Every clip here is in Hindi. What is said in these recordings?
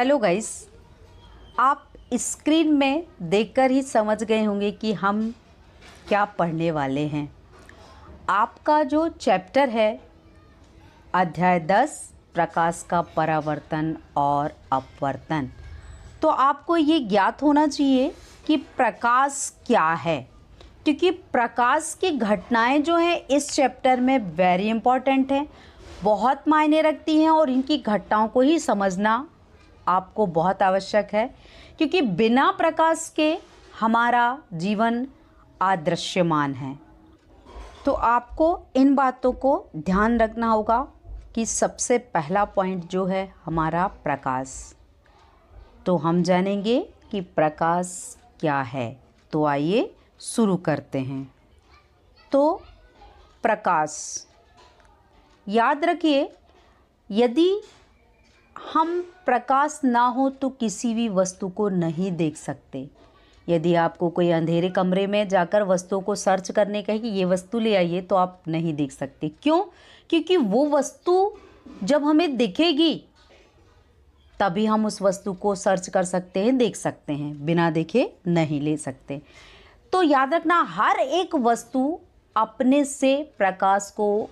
हेलो गाइस, आप स्क्रीन में देखकर ही समझ गए होंगे कि हम क्या पढ़ने वाले हैं। आपका जो चैप्टर है अध्याय 10 प्रकाश का परावर्तन और अपवर्तन। तो आपको ये ज्ञात होना चाहिए कि प्रकाश क्या है, क्योंकि प्रकाश की घटनाएं जो हैं इस चैप्टर में वेरी इंपॉर्टेंट हैं, बहुत मायने रखती हैं और इनकी घटनाओं को ही समझना आपको बहुत आवश्यक है, क्योंकि बिना प्रकाश के हमारा जीवन अदृश्यमान है। तो आपको इन बातों को ध्यान रखना होगा कि सबसे पहला पॉइंट जो है हमारा प्रकाश। तो हम जानेंगे कि प्रकाश क्या है। तो आइए शुरू करते हैं। तो प्रकाश, याद रखिए, यदि हम प्रकाश ना हो तो किसी भी वस्तु को नहीं देख सकते। यदि आपको कोई अंधेरे कमरे में जाकर वस्तुओं को सर्च करने कहे कि ये वस्तु ले आइए, तो आप नहीं देख सकते। क्यों? क्योंकि वो वस्तु जब हमें दिखेगी तभी हम उस वस्तु को सर्च कर सकते हैं, देख सकते हैं, बिना देखे नहीं ले सकते। तो याद रखना, हर एक वस्तु अपने से प्रकाश को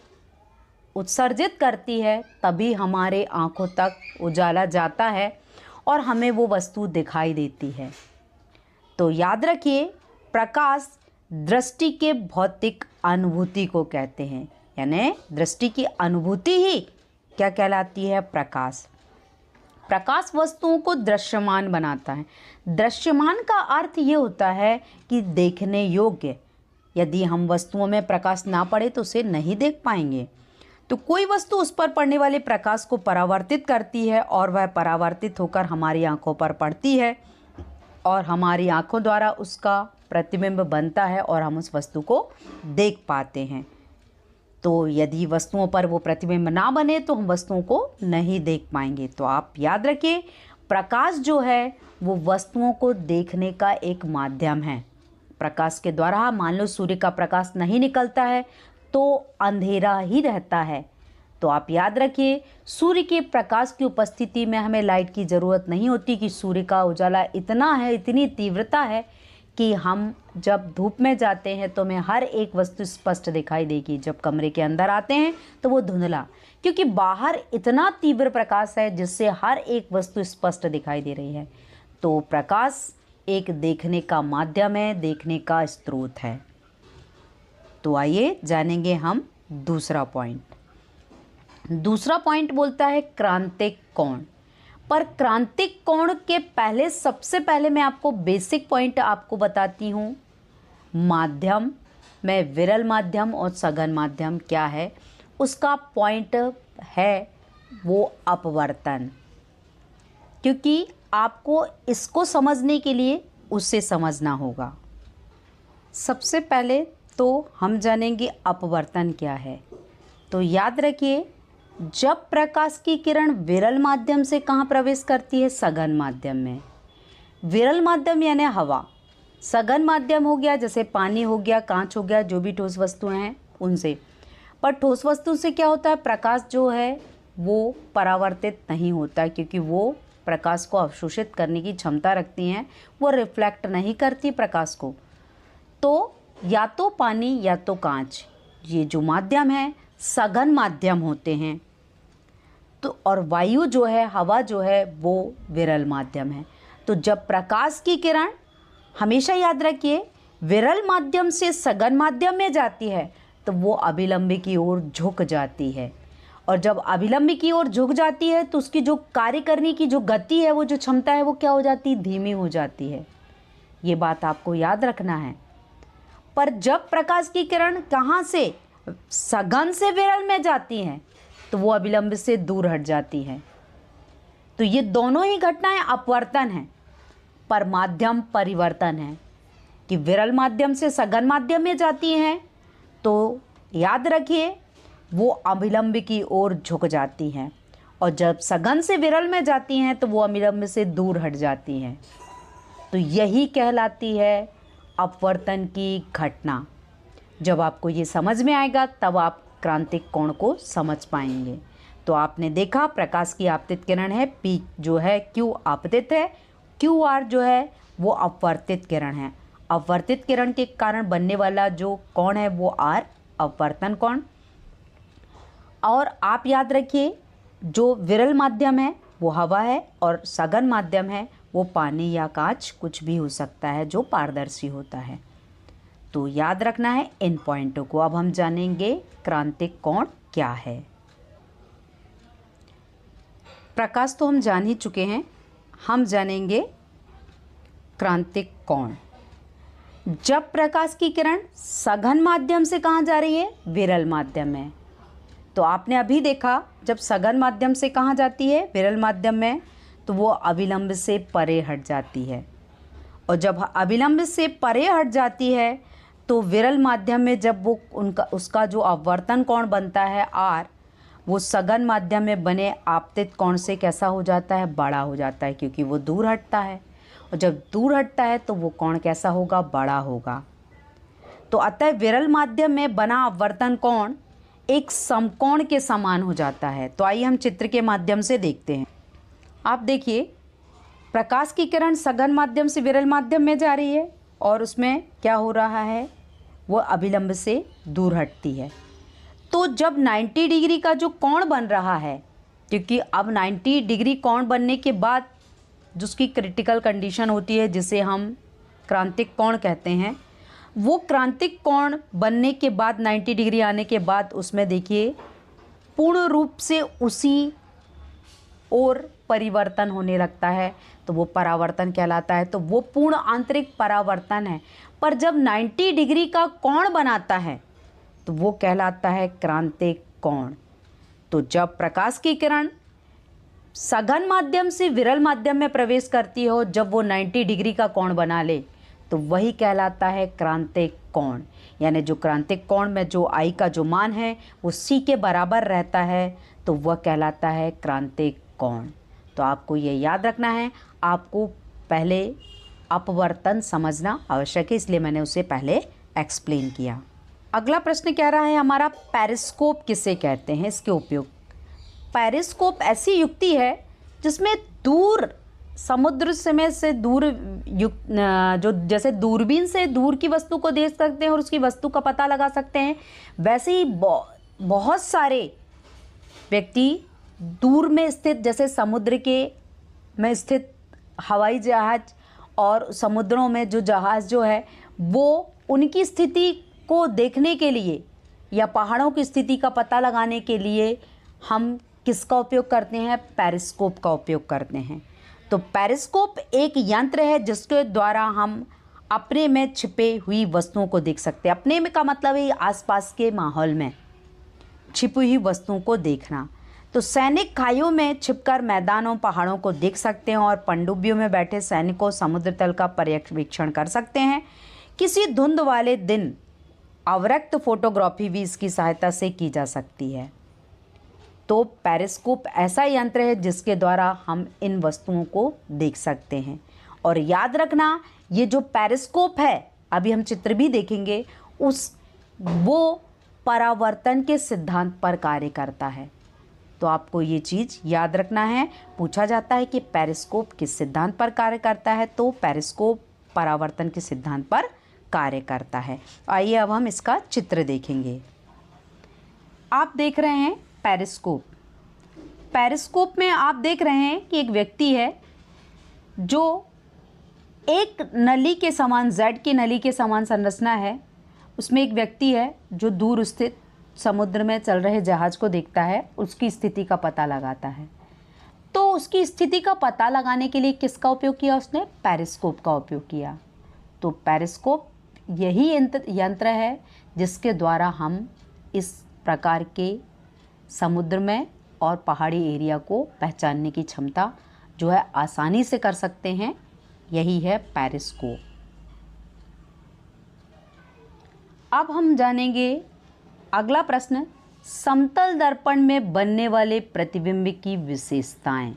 उत्सर्जित करती है, तभी हमारे आँखों तक उजाला जाता है और हमें वो वस्तु दिखाई देती है। तो याद रखिए, प्रकाश दृष्टि के भौतिक अनुभूति को कहते हैं, यानी दृष्टि की अनुभूति ही क्या कहलाती है? प्रकाश। प्रकाश वस्तुओं को दृश्यमान बनाता है। दृश्यमान का अर्थ ये होता है कि देखने योग्य। यदि हम वस्तुओं में प्रकाश ना पड़े तो उसे नहीं देख पाएंगे। तो कोई वस्तु उस पर पड़ने वाले प्रकाश को परावर्तित करती है और वह परावर्तित होकर हमारी आंखों पर पड़ती है और हमारी आंखों द्वारा उसका प्रतिबिंब बनता है और हम उस वस्तु को देख पाते हैं। तो यदि वस्तुओं पर वो प्रतिबिंब ना बने तो हम वस्तुओं को नहीं देख पाएंगे। तो आप याद रखिए, प्रकाश जो है वो वस्तुओं को देखने का एक माध्यम है। प्रकाश के द्वारा, मान लो सूर्य का प्रकाश नहीं निकलता है तो अंधेरा ही रहता है। तो आप याद रखिए, सूर्य के प्रकाश की उपस्थिति में हमें लाइट की ज़रूरत नहीं होती, कि सूर्य का उजाला इतना है, इतनी तीव्रता है कि हम जब धूप में जाते हैं तो हमें हर एक वस्तु स्पष्ट दिखाई देगी। जब कमरे के अंदर आते हैं तो वो धुंधला, क्योंकि बाहर इतना तीव्र प्रकाश है जिससे हर एक वस्तु स्पष्ट दिखाई दे रही है। तो प्रकाश एक देखने का माध्यम है, देखने का स्रोत है। तो आइए जानेंगे हम दूसरा पॉइंट। दूसरा पॉइंट बोलता है क्रांतिक कोण। पर क्रांतिक कोण के पहले, सबसे पहले मैं आपको बेसिक पॉइंट आपको बताती हूँ। माध्यम में विरल माध्यम और सघन माध्यम क्या है, उसका पॉइंट है वो अपवर्तन। क्योंकि आपको इसको समझने के लिए उसे समझना होगा। सबसे पहले तो हम जानेंगे अपवर्तन क्या है। तो याद रखिए, जब प्रकाश की किरण विरल माध्यम से कहाँ प्रवेश करती है? सघन माध्यम में। विरल माध्यम यानी हवा, सघन माध्यम हो गया जैसे पानी हो गया, कांच हो गया, जो भी ठोस वस्तुएं हैं उनसे। पर ठोस वस्तु से क्या होता है? प्रकाश जो है वो परावर्तित नहीं होता, क्योंकि वो प्रकाश को अवशोषित करने की क्षमता रखती हैं, वो रिफ्लेक्ट नहीं करती प्रकाश को। तो या तो पानी या तो कांच, ये जो माध्यम है सघन माध्यम होते हैं। तो और वायु जो है, हवा जो है, वो विरल माध्यम है। तो जब प्रकाश की किरण, हमेशा याद रखिए, विरल माध्यम से सघन माध्यम में जाती है तो वो अभिलंबी की ओर झुक जाती है, और जब अभिलंबी की ओर झुक जाती है तो उसकी जो कार्य करने की जो गति है, वो जो क्षमता है, वो क्या हो जाती है? धीमी हो जाती है। ये बात आपको याद रखना है। पर जब प्रकाश की किरण कहाँ से, सघन से विरल में जाती हैं, तो वो अभिलंब से दूर हट जाती है। तो ये दोनों ही घटनाएं अपवर्तन हैं, पर माध्यम परिवर्तन है। कि विरल माध्यम से सघन माध्यम में जाती हैं तो याद रखिए वो अभिलंब की ओर झुक जाती हैं, और जब सघन से विरल में जाती हैं तो वो अभिलंब से दूर हट जाती हैं। तो यही कहलाती है अपवर्तन की घटना। जब आपको ये समझ में आएगा तब आप क्रांतिक कोण को समझ पाएंगे। तो तो आपने देखा प्रकाश की आपतित किरण है, पी जो है क्यू आपतित है, क्यू आर जो है वो अपवर्तित किरण है। अपवर्तित किरण के कारण बनने वाला जो कोण है वो आर अपवर्तन कोण। और आप याद रखिए जो विरल माध्यम है वो हवा है और सघन माध्यम है वो पानी या कांच कुछ भी हो सकता है जो पारदर्शी होता है। तो याद रखना है इन पॉइंटों को। अब हम जानेंगे क्रांतिक कोण क्या है। प्रकाश तो हम जान ही चुके हैं, हम जानेंगे क्रांतिक कोण। जब प्रकाश की किरण सघन माध्यम से कहाँ जा रही है? विरल माध्यम में। तो आपने अभी देखा जब सघन माध्यम से कहाँ जाती है? विरल माध्यम में, तो वो अभिलंब से परे हट जाती है। और जब अभिलंब से परे हट जाती है तो विरल माध्यम में जब वो उसका जो अपवर्तन कोण बनता है आर, वो सघन माध्यम में बने आपतित कोण से कैसा हो जाता है? बड़ा हो जाता है, क्योंकि वो दूर हटता है। और जब दूर हटता है तो वो कोण कैसा होगा? बड़ा होगा। तो अतः विरल माध्यम में बना अपवर्तन कोण एक समकोण के समान हो जाता है। तो आइए हम चित्र के माध्यम से देखते हैं। आप देखिए प्रकाश की किरण सघन माध्यम से विरल माध्यम में जा रही है और उसमें क्या हो रहा है? वो अभिलंब से दूर हटती है। तो जब 90 डिग्री का जो कोण बन रहा है, क्योंकि अब 90 डिग्री कोण बनने के बाद जिसकी क्रिटिकल कंडीशन होती है जिसे हम क्रांतिक कोण कहते हैं, वो क्रांतिक कोण बनने के बाद 90 डिग्री आने के बाद उसमें देखिए पूर्ण रूप से उसी और परिवर्तन होने लगता है, तो वो परावर्तन कहलाता है। तो वो पूर्ण आंतरिक परावर्तन है। पर जब 90 डिग्री का कोण बनाता है तो वो कहलाता है क्रांतिक कोण। तो जब प्रकाश की किरण सघन माध्यम से विरल माध्यम में प्रवेश करती हो, जब वो 90 डिग्री का कोण बना ले, तो वही कहलाता है क्रांतिक कोण। यानी जो क्रांतिक कोण में जो आई का जो मान है वो सी के बराबर रहता है, तो वह कहलाता है क्रांतिक कोण। तो आपको ये याद रखना है, आपको पहले अपवर्तन समझना आवश्यक है, इसलिए मैंने उसे पहले एक्सप्लेन किया। अगला प्रश्न कह रहा है हमारा पेरिस्कोप किसे कहते हैं, इसके उपयोग। पेरिस्कोप ऐसी युक्ति है जिसमें दूर समुद्र से दूर जो जैसे दूरबीन से दूर की वस्तु को देख सकते हैं और उसकी वस्तु का पता लगा सकते हैं, वैसे ही बहुत सारे व्यक्ति दूर में स्थित, जैसे समुद्र के में स्थित हवाई जहाज और समुद्रों में जो जहाज जो है वो उनकी स्थिति को देखने के लिए या पहाड़ों की स्थिति का पता लगाने के लिए हम किसका उपयोग करते हैं? पेरिस्कोप का उपयोग करते हैं। तो पेरिस्कोप एक यंत्र है जिसके द्वारा हम अपने में छिपे हुई वस्तुओं को देख सकते हैं। अपने में का मतलब है आसपास के माहौल में छिपी हुई वस्तुओं को देखना। तो सैनिक खाइयों में छिपकर मैदानों पहाड़ों को देख सकते हैं और पनडुब्बियों में बैठे सैनिकों समुद्र तल का पर्यवेक्षण कर सकते हैं। किसी धुंध वाले दिन अवरक्त फोटोग्राफी भी इसकी सहायता से की जा सकती है। तो पेरिस्कोप ऐसा यंत्र है जिसके द्वारा हम इन वस्तुओं को देख सकते हैं। और याद रखना, ये जो पेरिस्कोप है, अभी हम चित्र भी देखेंगे, वो परावर्तन के सिद्धांत पर कार्य करता है। तो आपको ये चीज़ याद रखना है। पूछा जाता है कि पेरिस्कोप किस सिद्धांत पर कार्य करता है, तो पेरिस्कोप परावर्तन के सिद्धांत पर कार्य करता है। आइए अब हम इसका चित्र देखेंगे। आप देख रहे हैं पेरिस्कोप। पेरिस्कोप में आप देख रहे हैं कि एक व्यक्ति है जो एक नली के समान, जेड की नली के समान संरचना है, उसमें एक व्यक्ति है जो दूर स्थित समुद्र में चल रहे जहाज को देखता है, उसकी स्थिति का पता लगाता है। तो उसकी स्थिति का पता लगाने के लिए किसका उपयोग किया? उसने पेरिस्कोप का उपयोग किया। तो पेरिस्कोप यही यंत्र है जिसके द्वारा हम इस प्रकार के समुद्र में और पहाड़ी एरिया को पहचानने की क्षमता जो है आसानी से कर सकते हैं। यही है पेरिस्कोप। अब हम जानेंगे अगला प्रश्न, समतल दर्पण में बनने वाले प्रतिबिंब की विशेषताएं।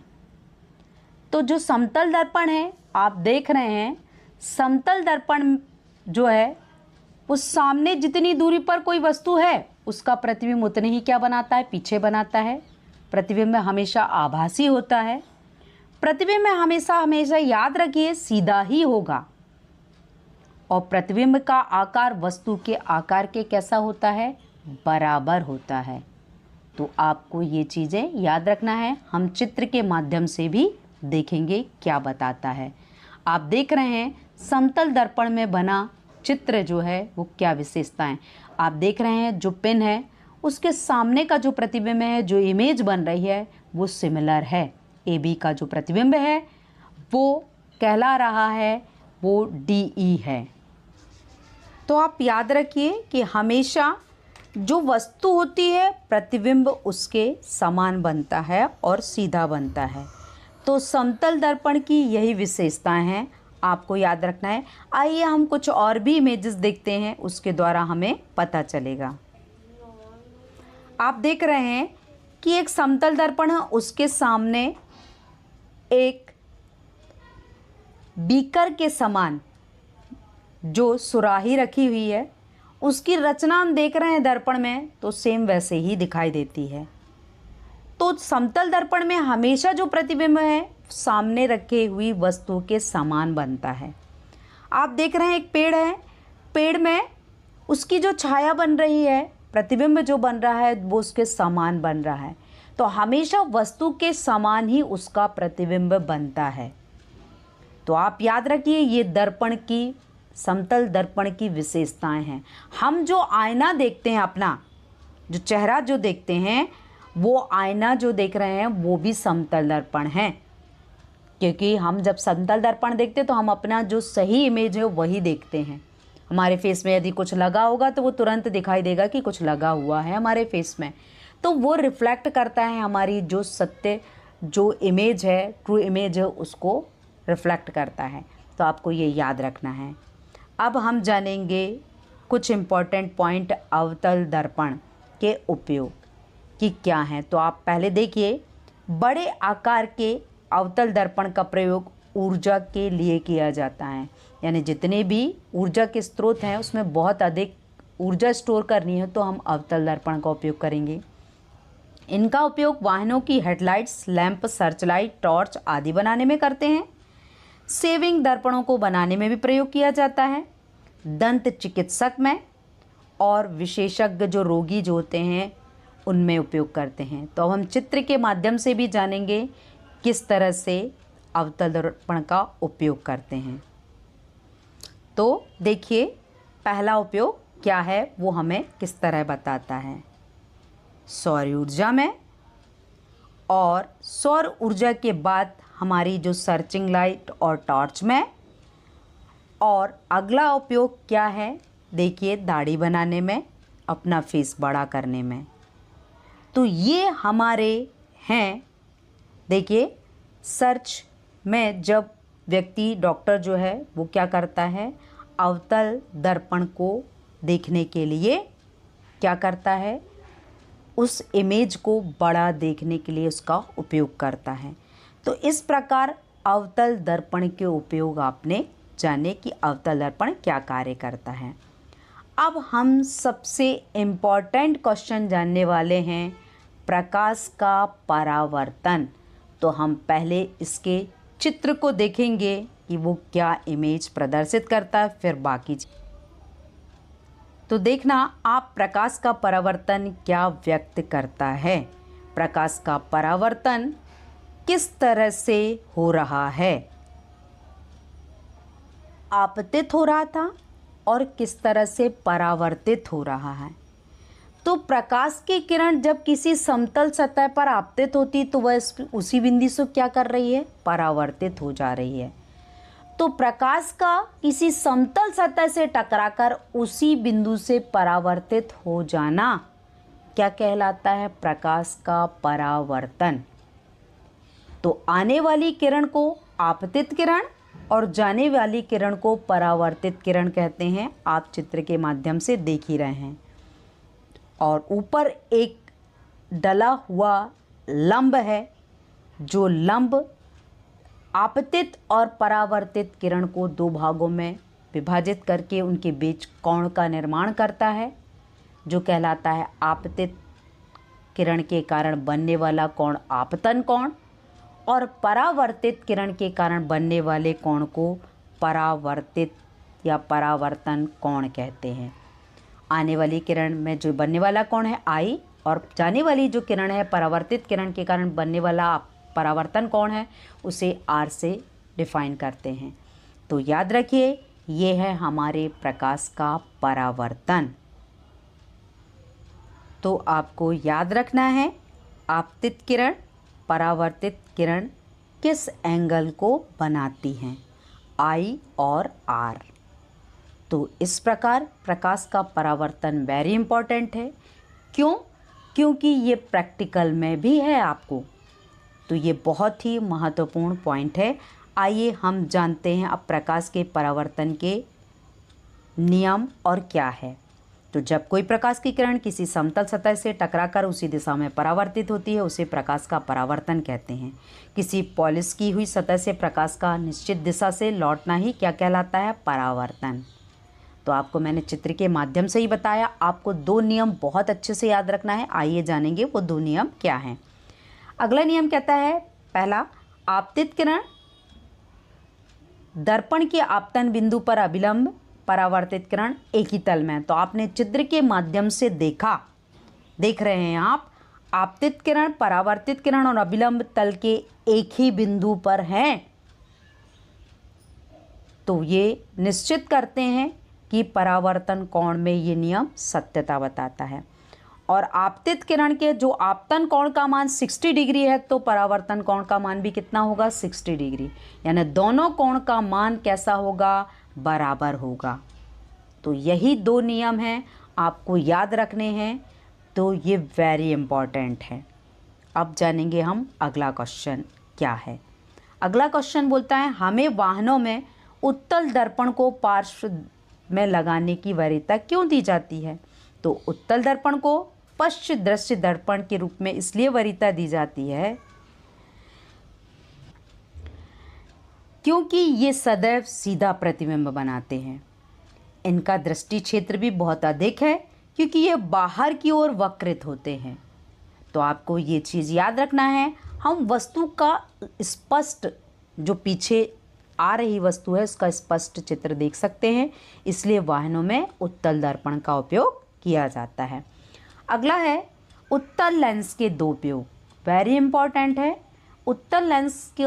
तो जो समतल दर्पण है, आप देख रहे हैं, समतल दर्पण जो है वो सामने जितनी दूरी पर कोई वस्तु है उसका प्रतिबिंब उतने ही क्या बनाता है? पीछे बनाता है। प्रतिबिंब हमेशा आभासी होता है। प्रतिबिंब हमेशा याद रखिए सीधा ही होगा, और प्रतिबिंब का आकार वस्तु के आकार के कैसा होता है, बराबर होता है। तो आपको ये चीज़ें याद रखना है। हम चित्र के माध्यम से भी देखेंगे क्या बताता है। आप देख रहे हैं समतल दर्पण में बना चित्र जो है वो क्या विशेषताएं। आप देख रहे हैं जो पेन है उसके सामने का जो प्रतिबिंब है, जो इमेज बन रही है वो सिमिलर है। ए बी का जो प्रतिबिंब है वो कहला रहा है वो DE है। तो आप याद रखिए कि हमेशा जो वस्तु होती है प्रतिबिंब उसके समान बनता है और सीधा बनता है। तो समतल दर्पण की यही विशेषताएं हैं, आपको याद रखना है। आइए हम कुछ और भी इमेजेस देखते हैं, उसके द्वारा हमें पता चलेगा। आप देख रहे हैं कि एक समतल दर्पण है, उसके सामने एक बीकर के समान जो सुराही रखी हुई है, उसकी रचना हम देख रहे हैं दर्पण में तो सेम वैसे ही दिखाई देती है। तो समतल दर्पण में हमेशा जो प्रतिबिंब है सामने रखे हुई वस्तु के समान बनता है। आप देख रहे हैं एक पेड़ है, पेड़ में उसकी जो छाया बन रही है, प्रतिबिंब जो बन रहा है वो उसके समान बन रहा है। तो हमेशा वस्तु के समान ही उसका प्रतिबिंब बनता है। तो आप याद रखिए ये दर्पण की, समतल दर्पण की विशेषताएं हैं। हम जो आईना देखते हैं, अपना जो चेहरा जो देखते हैं, वो आईना जो देख रहे हैं वो भी समतल दर्पण है। क्योंकि हम जब समतल दर्पण देखते हैं तो हम अपना जो सही इमेज है वही देखते हैं। हमारे फेस में यदि कुछ लगा होगा तो वो तुरंत दिखाई देगा कि कुछ लगा हुआ है हमारे फेस में, तो वो रिफ्लेक्ट करता है हमारी जो सत्य जो इमेज है, ट्रू इमेज है, उसको रिफ्लेक्ट करता है। तो आपको ये याद रखना है। अब हम जानेंगे कुछ इम्पॉर्टेंट पॉइंट अवतल दर्पण के उपयोग कि क्या हैं। तो आप पहले देखिए, बड़े आकार के अवतल दर्पण का प्रयोग ऊर्जा के लिए किया जाता है। यानी जितने भी ऊर्जा के स्रोत हैं उसमें बहुत अधिक ऊर्जा स्टोर करनी है तो हम अवतल दर्पण का उपयोग करेंगे। इनका उपयोग वाहनों की हेडलाइट्स, लैंप, सर्चलाइट, टॉर्च आदि बनाने में करते हैं। सेविंग दर्पणों को बनाने में भी प्रयोग किया जाता है। दंत चिकित्सक में और विशेषज्ञ जो रोगी जो होते हैं उनमें उपयोग करते हैं। तो अब हम चित्र के माध्यम से भी जानेंगे किस तरह से अवतल दर्पण का उपयोग करते हैं। तो देखिए पहला उपयोग क्या है वो हमें किस तरह बताता है। सौर ऊर्जा में, और सौर ऊर्जा के बाद हमारी जो सर्चिंग लाइट और टॉर्च में, और अगला उपयोग क्या है देखिए दाढ़ी बनाने में, अपना फेस बड़ा करने में। तो ये हमारे हैं। देखिए सर्च में जब व्यक्ति डॉक्टर जो है वो क्या करता है, अवतल दर्पण को देखने के लिए क्या करता है, उस इमेज को बड़ा देखने के लिए उसका उपयोग करता है। तो इस प्रकार अवतल दर्पण के उपयोग आपने जाने कि अवतल दर्पण क्या कार्य करता है। अब हम सबसे इम्पॉर्टेंट क्वेश्चन जानने वाले हैं, प्रकाश का परावर्तन। तो हम पहले इसके चित्र को देखेंगे कि वो क्या इमेज प्रदर्शित करता है, फिर बाकी। तो देखना आप प्रकाश का परावर्तन क्या व्यक्त करता है, प्रकाश का परावर्तन किस तरह से हो रहा है, आपतित हो रहा था और किस तरह से परावर्तित हो रहा है। तो प्रकाश की किरण जब किसी समतल सतह पर आपतित होती तो वह उसी बिंदु से क्या कर रही है, परावर्तित हो जा रही है। तो प्रकाश का किसी समतल सतह से टकराकर उसी बिंदु से परावर्तित हो जाना क्या कहलाता है, प्रकाश का परावर्तन। तो आने वाली किरण को आपतित किरण और जाने वाली किरण को परावर्तित किरण कहते हैं। आप चित्र के माध्यम से देख ही रहे हैं। और ऊपर एक डला हुआ लंब है, जो लंब आपतित और परावर्तित किरण को दो भागों में विभाजित करके उनके बीच कोण का निर्माण करता है, जो कहलाता है आपतित किरण के कारण बनने वाला कोण आपतन कोण और परावर्तित किरण के कारण बनने वाले कोण को परावर्तित या परावर्तन कोण कहते हैं। आने वाली किरण में जो बनने वाला कोण है I और जाने वाली जो किरण है परावर्तित किरण के कारण बनने वाला परावर्तन कोण है उसे R से डिफाइन करते हैं। तो याद रखिए ये है हमारे प्रकाश का परावर्तन। तो आपको याद रखना है आपतित किरण परावर्तित किरण किस एंगल को बनाती हैं, I और R। तो इस प्रकार प्रकाश का परावर्तन वेरी इम्पॉर्टेंट है। क्यों? क्योंकि ये प्रैक्टिकल में भी है आपको, तो ये बहुत ही महत्वपूर्ण पॉइंट है। आइए हम जानते हैं अब प्रकाश के परावर्तन के नियम और क्या है। तो जब कोई प्रकाश की किरण किसी समतल सतह से टकराकर उसी दिशा में परावर्तित होती है उसे प्रकाश का परावर्तन कहते हैं। किसी पॉलिश की हुई सतह से प्रकाश का निश्चित दिशा से लौटना ही क्या कहलाता है, परावर्तन। तो आपको मैंने चित्र के माध्यम से ही बताया। आपको 2 नियम बहुत अच्छे से याद रखना है। आइए जानेंगे वो 2 नियम क्या हैं। अगला नियम कहता है, पहला, आपतित किरण दर्पण के आपतन बिंदु पर अभिलंब, परावर्तित किरण एक ही तल में। तो आपने चित्र के माध्यम से देख रहे हैं आप, आपतित किरण परावर्तित किरण और अभिलंब तल के एक ही बिंदु पर हैं। तो ये निश्चित करते हैं कि परावर्तन कोण में ये नियम सत्यता बताता है। और आपतित किरण के जो आपतन कोण का मान 60 डिग्री है तो परावर्तन कोण का मान भी कितना होगा, 60 डिग्री। यानी दोनों कोण का मान कैसा होगा, बराबर होगा। तो यही 2 नियम हैं, आपको याद रखने हैं। तो ये वेरी इम्पॉर्टेंट है। अब जानेंगे हम अगला क्वेश्चन क्या है। अगला क्वेश्चन बोलता है, हमें वाहनों में उत्तल दर्पण को पार्श्व में लगाने की वरीयता क्यों दी जाती है। तो उत्तल दर्पण को पश्च दृश्य दर्पण के रूप में इसलिए वरीयता दी जाती है क्योंकि ये सदैव सीधा प्रतिबिंब बनाते हैं। इनका दृष्टि क्षेत्र भी बहुत अधिक है क्योंकि ये बाहर की ओर वक्रित होते हैं। तो आपको ये चीज़ याद रखना है, हम वस्तु का स्पष्ट, जो पीछे आ रही वस्तु है उसका स्पष्ट चित्र देख सकते हैं, इसलिए वाहनों में उत्तल दर्पण का उपयोग किया जाता है। अगला है उत्तल लेंस के 2 उपयोग, वेरी इंपॉर्टेंट है। उत्तल लेंस के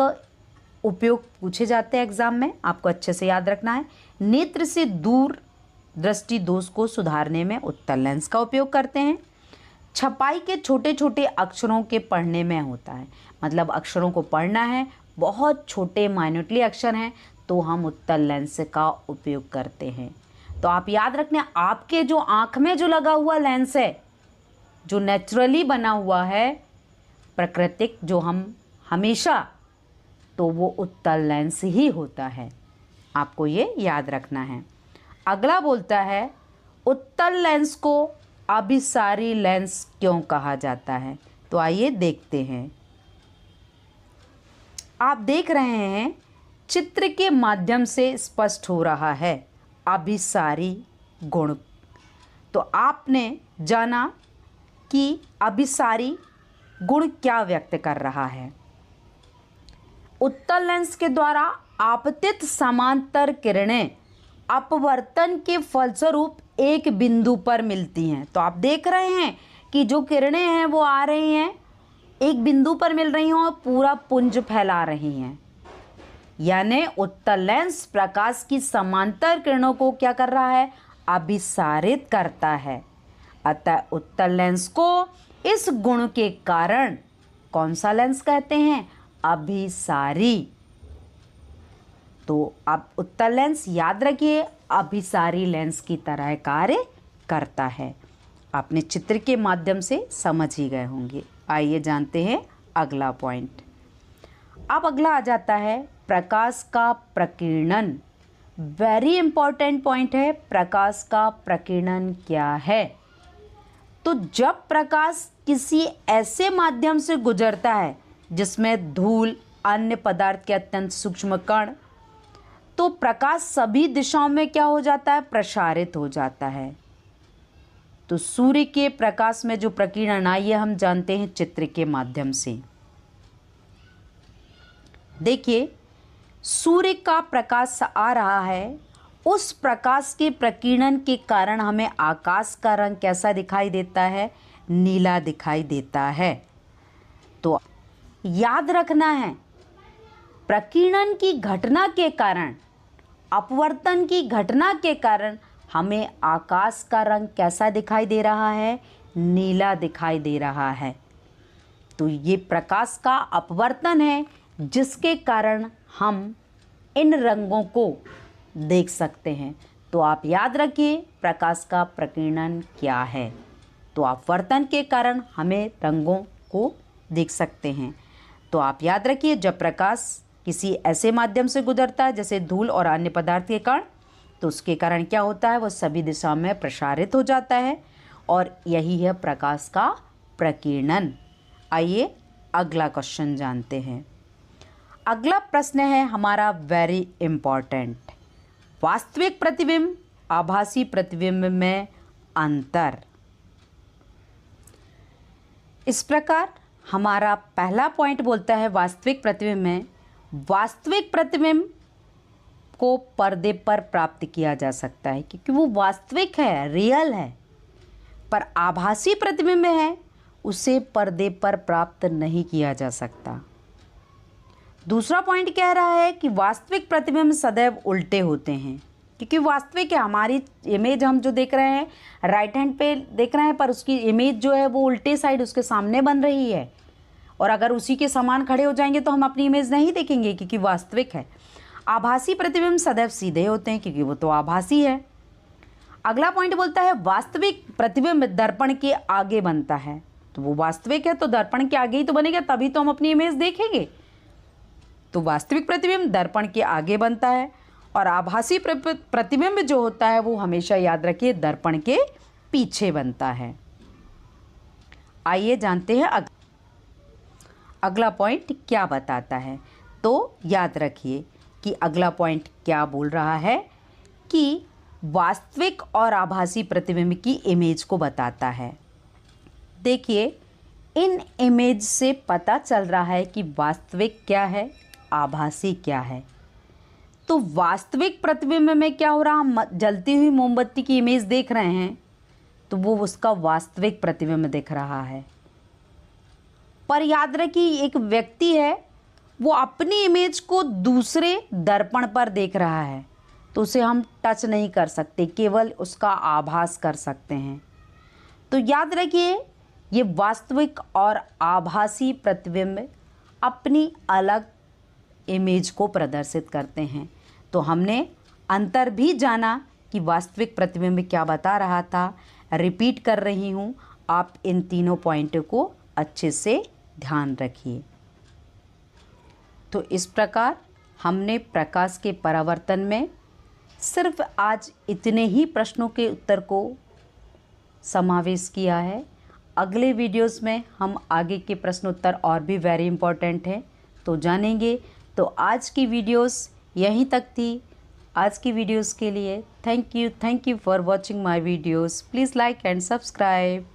उपयोग पूछे जाते हैं एग्जाम में, आपको अच्छे से याद रखना है। नेत्र से दूर दृष्टि दोष को सुधारने में उत्तल लेंस का उपयोग करते हैं। छपाई के छोटे छोटे अक्षरों के पढ़ने में होता है, मतलब अक्षरों को पढ़ना है, बहुत छोटे माइन्यूटली अक्षर हैं तो हम उत्तल लेंस का उपयोग करते हैं। तो आप याद रखना, आपके जो आँख में जो लगा हुआ लेंस है, जो नेचुरली बना हुआ है, प्राकृतिक, जो हम हमेशा, तो वो उत्तल लेंस ही होता है। आपको ये याद रखना है। अगला बोलता है, उत्तल लेंस को अभिसारी लेंस क्यों कहा जाता है। तो आइए देखते हैं। आप देख रहे हैं चित्र के माध्यम से स्पष्ट हो रहा है अभिसारी गुण। तो आपने जाना कि अभिसारी गुण क्या व्यक्त कर रहा है। उत्तल लेंस के द्वारा आपतित समांतर किरणें अपवर्तन के फलस्वरूप एक बिंदु पर मिलती हैं। तो आप देख रहे हैं कि जो किरणें हैं वो आ रही हैं, एक बिंदु पर मिल रही हैं और पूरा पुंज फैला रही हैं। यानी उत्तल लेंस प्रकाश की समांतर किरणों को क्या कर रहा है, अभिसारित करता है। अतः उत्तल लेंस को इस गुण के कारण कौन सा लेंस कहते हैं, अभिसारी। तो अब उत्तल लेंस याद रखिए अभिसारी लेंस की तरह कार्य करता है। आपने चित्र के माध्यम से समझ ही गए होंगे। आइए जानते हैं अगला पॉइंट। अब अगला आ जाता है प्रकाश का प्रकीर्णन। वेरी इंपॉर्टेंट पॉइंट है, प्रकाश का प्रकीर्णन क्या है। तो जब प्रकाश किसी ऐसे माध्यम से गुजरता है जिसमें धूल, अन्य पदार्थ के अत्यंत सूक्ष्म कण, तो प्रकाश सभी दिशाओं में क्या हो जाता है, प्रसारित हो जाता है। तो सूर्य के प्रकाश में जो प्रकीर्णन आइए हम जानते हैं चित्र के माध्यम से। देखिए, सूर्य का प्रकाश आ रहा है, उस प्रकाश के प्रकीर्णन के कारण हमें आकाश का रंग कैसा दिखाई देता है? नीला दिखाई देता है। तो याद रखना है, प्रकीर्णन की घटना के कारण, अपवर्तन की घटना के कारण हमें आकाश का रंग कैसा दिखाई दे रहा है? नीला दिखाई दे रहा है। तो ये प्रकाश का अपवर्तन है, जिसके कारण हम इन रंगों को देख सकते हैं। तो आप याद रखिए, प्रकाश का प्रकीर्णन क्या है? तो अपवर्तन के कारण हमें रंगों को देख सकते हैं। तो आप याद रखिए, जब प्रकाश किसी ऐसे माध्यम से गुजरता है जैसे धूल और अन्य पदार्थ के कण, तो उसके कारण क्या होता है? वो सभी दिशा में प्रसारित हो जाता है, और यही है प्रकाश का प्रकीर्णन। आइए अगला क्वेश्चन जानते हैं। अगला प्रश्न है हमारा वेरी इम्पॉर्टेंट, वास्तविक प्रतिबिंब आभासी प्रतिबिंब में अंतर। इस प्रकार हमारा पहला पॉइंट बोलता है वास्तविक प्रतिबिंब में, वास्तविक प्रतिबिंब को पर्दे पर प्राप्त किया जा सकता है क्योंकि वो वास्तविक है, रियल है। पर आभासी प्रतिबिंब है, उसे पर्दे पर प्राप्त नहीं किया जा सकता। दूसरा पॉइंट कह रहा है कि वास्तविक प्रतिबिंब सदैव उल्टे होते हैं, क्योंकि वास्तविक है, हमारी इमेज हम जो देख रहे हैं राइट हैंड पे देख रहे हैं, पर उसकी इमेज जो है वो उल्टे साइड उसके सामने बन रही है, और अगर उसी के समान खड़े हो जाएंगे तो हम अपनी इमेज नहीं देखेंगे क्योंकि वास्तविक है। आभासी प्रतिबिंब सदैव सीधे होते हैं क्योंकि वो तो आभासी है। अगला पॉइंट बोलता है वास्तविक प्रतिबिंब दर्पण के आगे बनता है, तो वो वास्तविक है तो दर्पण के आगे ही तो बनेगा, तभी तो हम अपनी इमेज देखेंगे। तो वास्तविक प्रतिबिंब दर्पण के आगे बनता है, और आभासी प्रतिबिंब जो होता है वो हमेशा याद रखिए दर्पण के पीछे बनता है। आइए जानते हैं अगला पॉइंट क्या बताता है। तो याद रखिए कि अगला पॉइंट क्या बोल रहा है कि वास्तविक और आभासी प्रतिबिंब की इमेज को बताता है। देखिए, इन इमेज से पता चल रहा है कि वास्तविक क्या है, आभासी क्या है। तो वास्तविक प्रतिबिंब में क्या हो रहा, हम जलती हुई मोमबत्ती की इमेज देख रहे हैं, तो वो उसका वास्तविक प्रतिबिंब दिख रहा है। पर याद रखिए, एक व्यक्ति है, वो अपनी इमेज को दूसरे दर्पण पर देख रहा है, तो उसे हम टच नहीं कर सकते, केवल उसका आभास कर सकते हैं। तो याद रखिए, ये वास्तविक और आभासी प्रतिबिंब अपनी अलग इमेज को प्रदर्शित करते हैं। तो हमने अंतर भी जाना कि वास्तविक प्रतिबिंब क्या बता रहा था। रिपीट कर रही हूँ, आप इन तीनों पॉइंटों को अच्छे से ध्यान रखिए। तो इस प्रकार हमने प्रकाश के परावर्तन में सिर्फ आज इतने ही प्रश्नों के उत्तर को समावेश किया है। अगले वीडियोस में हम आगे के प्रश्नोत्तर और भी वेरी इंपॉर्टेंट हैं तो जानेंगे। तो आज की वीडियोस यहीं तक थी। आज की वीडियोस के लिए thank you for watching my videos. Please like and subscribe.